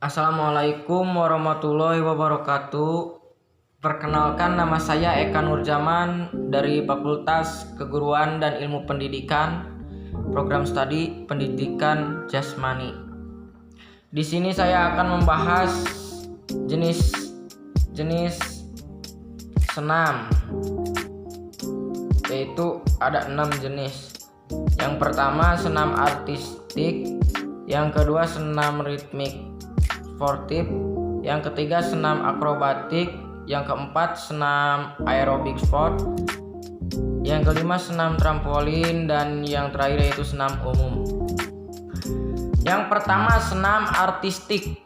Assalamualaikum warahmatullahi wabarakatuh. Perkenalkan, nama saya Eka Nurjaman dari Fakultas Keguruan dan Ilmu Pendidikan, Program Studi Pendidikan Jasmani. Di sini saya akan membahas jenis senam, yaitu ada 6 jenis. Yang pertama senam artistik, yang kedua senam ritmik sportif, yang ketiga senam akrobatik, yang keempat senam aerobik sport, yang kelima senam trampolin, dan yang terakhir yaitu senam umum. Yang pertama senam artistik.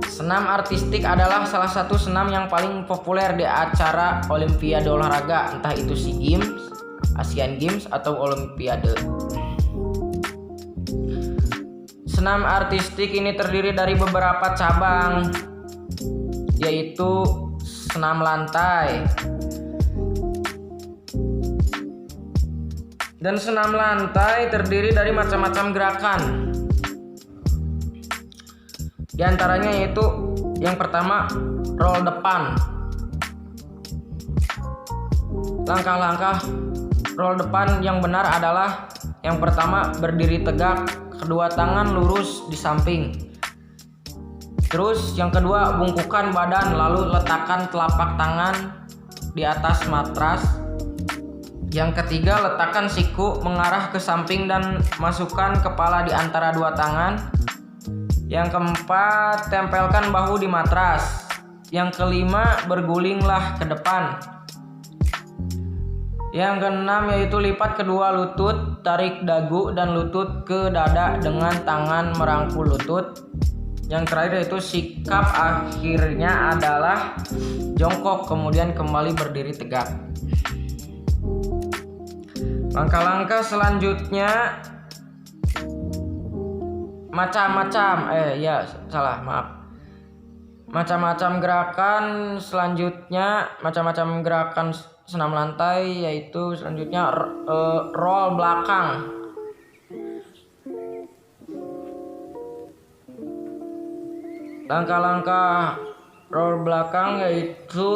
Senam artistik adalah salah satu senam yang paling populer di acara olimpiade olahraga, entah itu SEA Games, Asian Games, atau olimpiade. Senam artistik ini terdiri dari beberapa cabang, yaitu senam lantai. Dan senam lantai terdiri dari macam-macam gerakan. Di antaranya yaitu yang pertama roll depan. Langkah-langkah roll depan yang benar adalah yang pertama berdiri tegak, kedua tangan lurus di samping. Terus yang kedua bungkukan badan, lalu letakkan telapak tangan di atas matras. Yang ketiga letakkan siku mengarah ke samping dan masukkan kepala di antara dua tangan. Yang keempat tempelkan bahu di matras. Yang kelima bergulinglah ke depan. Yang keenam yaitu lipat kedua lutut, tarik dagu dan lutut ke dada dengan tangan merangkul lutut. Yang terakhir yaitu sikap akhirnya adalah jongkok, kemudian kembali berdiri tegak. Langkah-langkah selanjutnya macam-macam gerakan selanjutnya, macam-macam gerakan senam lantai, yaitu selanjutnya roll belakang. Langkah-langkah roll belakang yaitu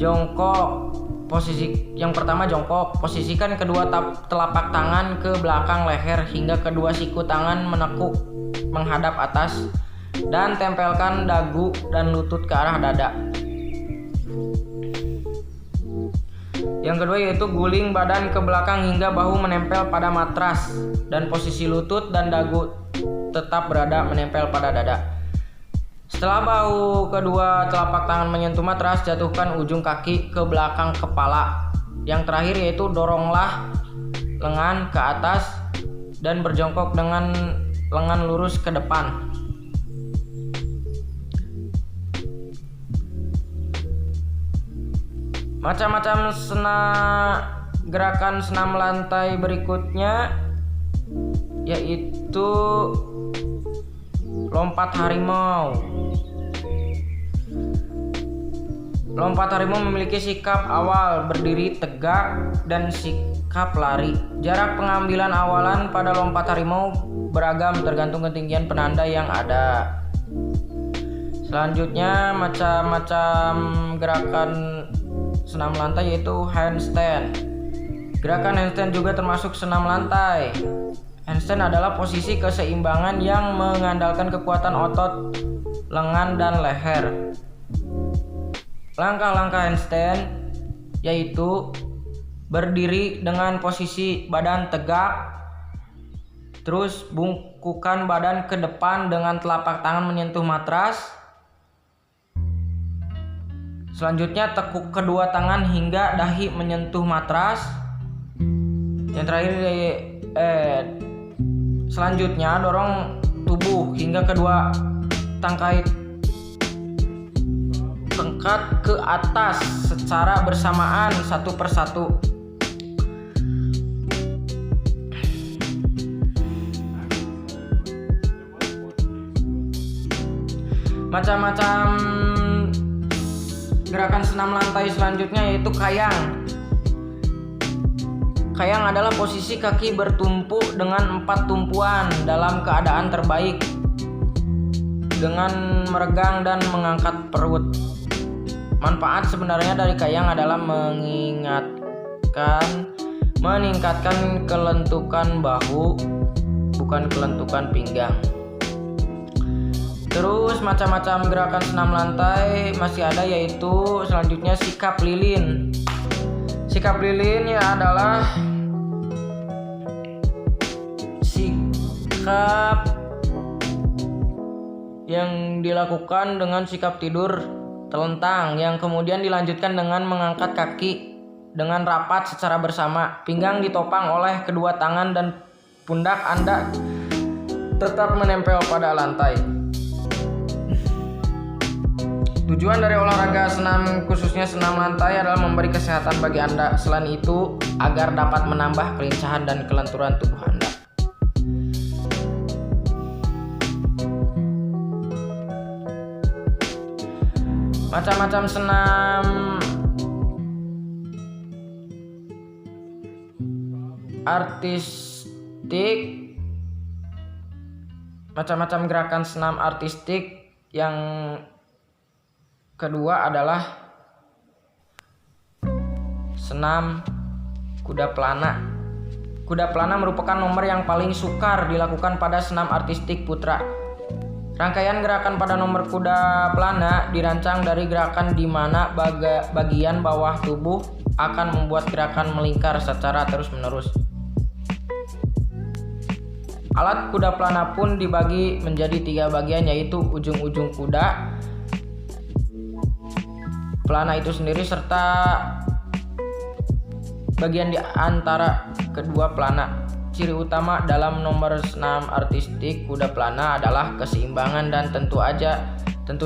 jongkok. Posisi yang pertama jongkok. Posisikan kedua telapak tangan ke belakang leher hingga kedua siku tangan menekuk menghadap atas dan tempelkan dagu dan lutut ke arah dada. Yang kedua yaitu guling badan ke belakang hingga bahu menempel pada matras dan posisi lutut dan dagu tetap berada menempel pada dada. Setelah bahu kedua telapak tangan menyentuh matras, jatuhkan ujung kaki ke belakang kepala. Yang terakhir yaitu doronglah lengan ke atas dan berjongkok dengan lengan lurus ke depan. Macam-macam gerakan senam lantai berikutnya yaitu lompat harimau. Lompat harimau memiliki sikap awal berdiri tegak dan sikap lari. Jarak pengambilan awalan pada lompat harimau beragam tergantung ketinggian penanda yang ada. Selanjutnya macam-macam gerakan senam lantai yaitu handstand. Gerakan handstand juga termasuk senam lantai. Handstand adalah posisi keseimbangan yang mengandalkan kekuatan otot lengan dan leher. Langkah-langkah handstand yaitu berdiri dengan posisi badan tegak, terus bungkukan badan ke depan dengan telapak tangan menyentuh matras. Selanjutnya tekuk kedua tangan hingga dahi menyentuh matras. Yang terakhir selanjutnya dorong tubuh hingga kedua tangkai angkat ke atas secara bersamaan satu persatu. Macam-macam gerakan senam lantai selanjutnya yaitu kayang. Kayang adalah posisi kaki bertumpu dengan 4 tumpuan dalam keadaan terbaik dengan meregang dan mengangkat perut. Manfaat sebenarnya dari kayang adalah meningkatkan kelentukan bahu, bukan kelentukan pinggang. Terus macam-macam gerakan senam lantai masih ada, yaitu selanjutnya sikap lilin. Sikap lilin ya adalah sikap yang dilakukan dengan sikap tidur telentang yang kemudian dilanjutkan dengan mengangkat kaki dengan rapat secara bersama. Pinggang ditopang oleh kedua tangan dan pundak Anda tetap menempel pada lantai. Tujuan dari olahraga senam, khususnya senam lantai, adalah memberi kesehatan bagi Anda. Selain itu, agar dapat menambah kelincahan dan kelenturan tubuh Anda. Macam-macam senam artistik, macam-macam gerakan senam artistik. Yang kedua adalah senam kuda pelana. Kuda pelana merupakan nomor yang paling sukar dilakukan pada senam artistik putra. Rangkaian gerakan pada nomor kuda pelana dirancang dari gerakan di mana bagian bawah tubuh akan membuat gerakan melingkar secara terus-menerus. Alat kuda pelana pun dibagi menjadi 3 bagian, yaitu ujung-ujung kuda pelana itu sendiri serta bagian di antara kedua pelana. Ciri utama dalam nomor senam artistik kuda pelana adalah keseimbangan dan tentu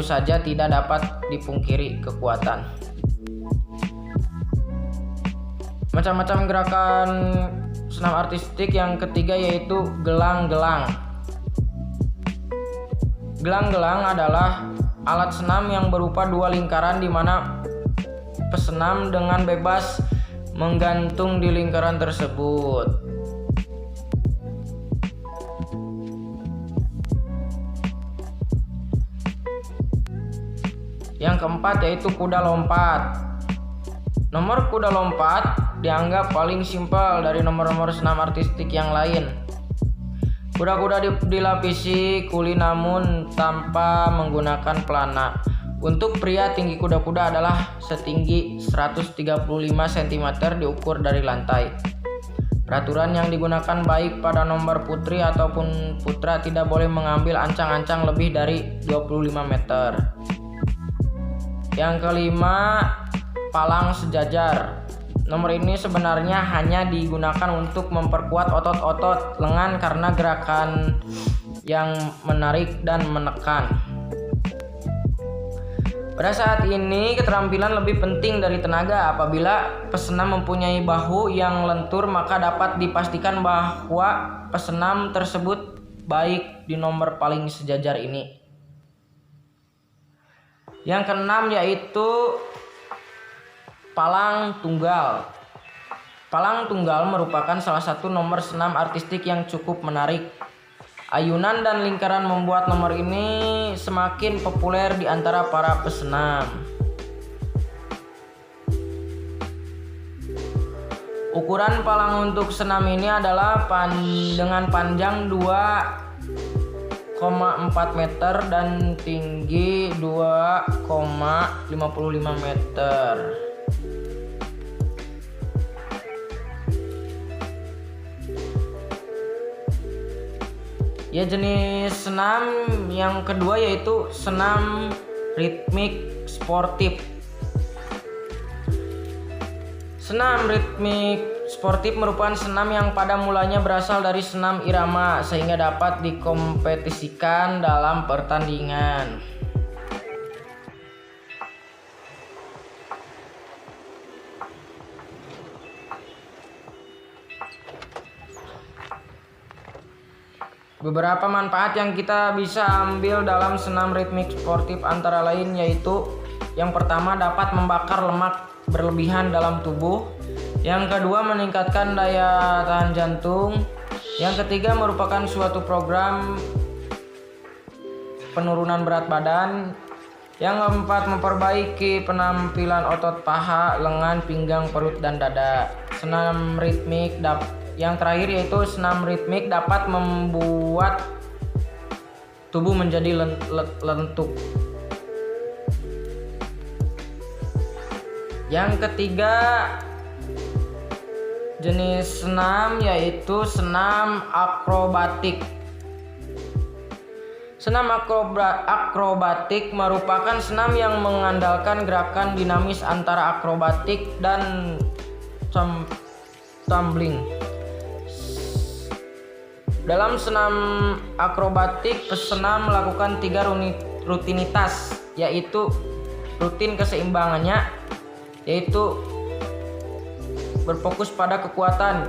saja tidak dapat dipungkiri kekuatan. Macam-macam gerakan senam artistik yang ketiga yaitu gelang-gelang. Gelang-gelang adalah alat senam yang berupa 2 lingkaran di mana pesenam dengan bebas menggantung di lingkaran tersebut. Yang keempat yaitu kuda lompat. Nomor kuda lompat dianggap paling simpel dari nomor-nomor senam artistik yang lain. Kuda-kuda dilapisi kuli namun tanpa menggunakan pelana. Untuk pria, tinggi kuda-kuda adalah setinggi 135 cm diukur dari lantai. Peraturan yang digunakan baik pada nomor putri ataupun putra tidak boleh mengambil ancang-ancang lebih dari 25 meter. Yang kelima, palang sejajar. Nomor ini sebenarnya hanya digunakan untuk memperkuat otot-otot lengan karena gerakan yang menarik dan menekan. Pada saat ini, keterampilan lebih penting dari tenaga. Apabila pesenam mempunyai bahu yang lentur, maka dapat dipastikan bahwa pesenam tersebut baik di nomor paling sejajar ini. Yang keenam yaitu palang tunggal. Palang tunggal merupakan salah satu nomor senam artistik yang cukup menarik. Ayunan dan lingkaran membuat nomor ini semakin populer di antara para pesenam. Ukuran palang untuk senam ini adalah dengan panjang 2,4 meter dan tinggi 2,55 meter. Ya, jenis senam yang kedua yaitu senam ritmik sportif. Senam ritmik sportif merupakan senam yang pada mulanya berasal dari senam irama sehingga dapat dikompetisikan dalam pertandingan. Beberapa manfaat yang kita bisa ambil dalam senam ritmik sportif antara lain yaitu yang pertama, dapat membakar lemak berlebihan dalam tubuh. Yang kedua, meningkatkan daya tahan jantung. Yang ketiga, merupakan suatu program penurunan berat badan. Yang keempat, memperbaiki penampilan otot paha, lengan, pinggang, perut, dan dada. Senam ritmik yang terakhir yaitu senam ritmik dapat membuat tubuh menjadi lentuk. Yang ketiga, jenis senam yaitu senam akrobatik. Senam akrobatik merupakan senam yang mengandalkan gerakan dinamis antara akrobatik dan tumbling. Dalam senam akrobatik, peserta melakukan 3 rutinitas, yaitu rutin keseimbangannya, yaitu berfokus pada kekuatan,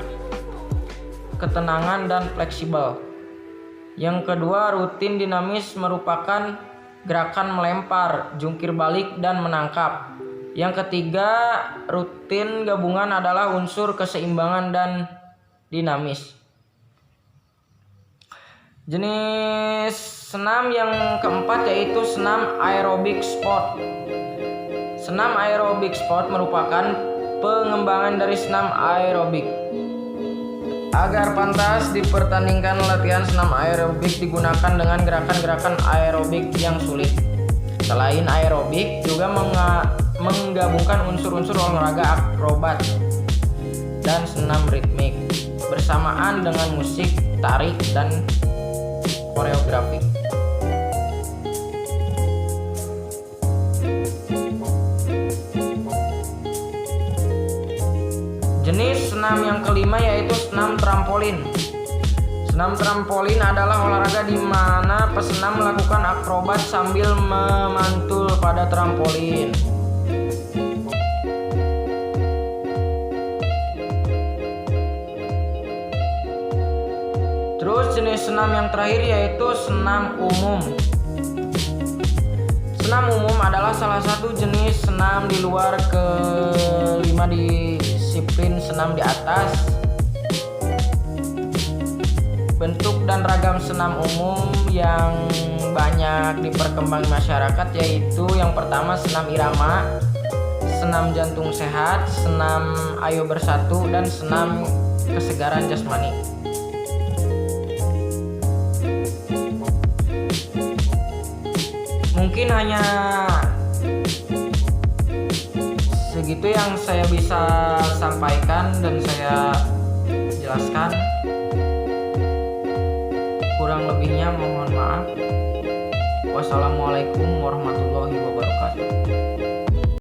ketenangan, dan fleksibel. Yang kedua, rutin dinamis merupakan gerakan melempar, jungkir balik, dan menangkap. Yang ketiga, rutin gabungan adalah unsur keseimbangan dan dinamis. Jenis senam yang keempat yaitu senam aerobik sport. Senam aerobik sport merupakan pengembangan dari senam aerobik. Agar pantas dipertandingkan, latihan senam aerobik digunakan dengan gerakan-gerakan aerobik yang sulit. Selain aerobik, juga menggabungkan unsur-unsur olahraga akrobat dan senam ritmik bersamaan dengan musik, tarik, dan koreografi. Jenis senam yang kelima yaitu senam trampolin. Senam trampolin adalah olahraga di mana peserta melakukan akrobat sambil memantul pada trampolin. Terus jenis senam yang terakhir yaitu senam umum. Senam umum adalah salah satu jenis senam di luar kelima disiplin senam di atas. Bentuk dan ragam senam umum yang banyak diperkembang masyarakat yaitu yang pertama senam irama, senam jantung sehat, senam ayo bersatu, dan senam kesegaran jasmani. Mungkin hanya segitu yang saya bisa sampaikan dan saya jelaskan. Kurang lebihnya mohon maaf. Wassalamualaikum warahmatullahi wabarakatuh.